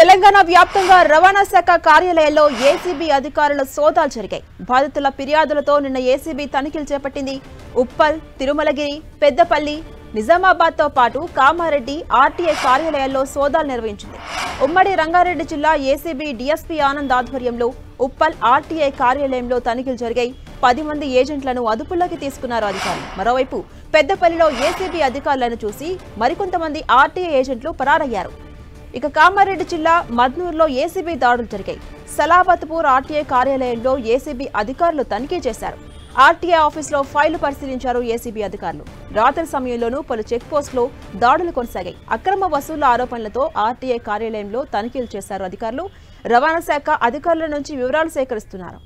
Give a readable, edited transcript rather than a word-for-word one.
తెలంగాణ వ్యాప్తంగా రవాణా శాఖ కార్యాలయాల్లో ఏసీబీ అధికారుల సోదాలు జరిగాయి. బాధితుల ఫిర్యాదులతో నిన్న ఏసీబీ తనిఖీలు చేపట్టింది. ఉప్పల్, తిరుమలగిరి, పెద్దపల్లి, నిజామాబాద్ తో పాటు కామారెడ్డి ఆర్టీఐ కార్యాలయాల్లో సోదాలు నిర్వహించింది. ఉమ్మడి రంగారెడ్డి జిల్లా ఏసీబీ డీఎస్పీ ఆనంద్ ఆధ్వర్యంలో ఉప్పల్ ఆర్టీఐ కార్యాలయంలో తనిఖీలు జరిగాయి. 10 మంది ఏజెంట్లను అదుపులోకి తీసుకున్నారు అధికారులు. మరోవైపు పెద్దపల్లిలో ఏసీబీ అధికారులను చూసి మరికొంతమంది ఆర్టీఐ ఏజెంట్లు పరారయ్యారు. ఇక కామారెడ్డి జిల్లా మద్నూరులో ఏసీబీ దాడులు జరిగాయి. సలాబత్పూర్ ఆర్టీఐ కార్యాలయంలో ఏసీబీ అధికారులు తనిఖీ చేశారు. ఆర్టీఐ ఆఫీసులో ఫైళ్లు పరిశీలించారు ఏసీబీ అధికారులు. రాత్రి సమయంలోనూ పలు చెక్ పోస్టులో దాడులు కొనసాగాయి. అక్రమ వసూళ్ల ఆరోపణలతో ఆర్టీఐ కార్యాలయంలో తనిఖీలు చేశారు అధికారులు. రవాణా శాఖ అధికారుల నుంచి వివరాలు సేకరిస్తున్నారు.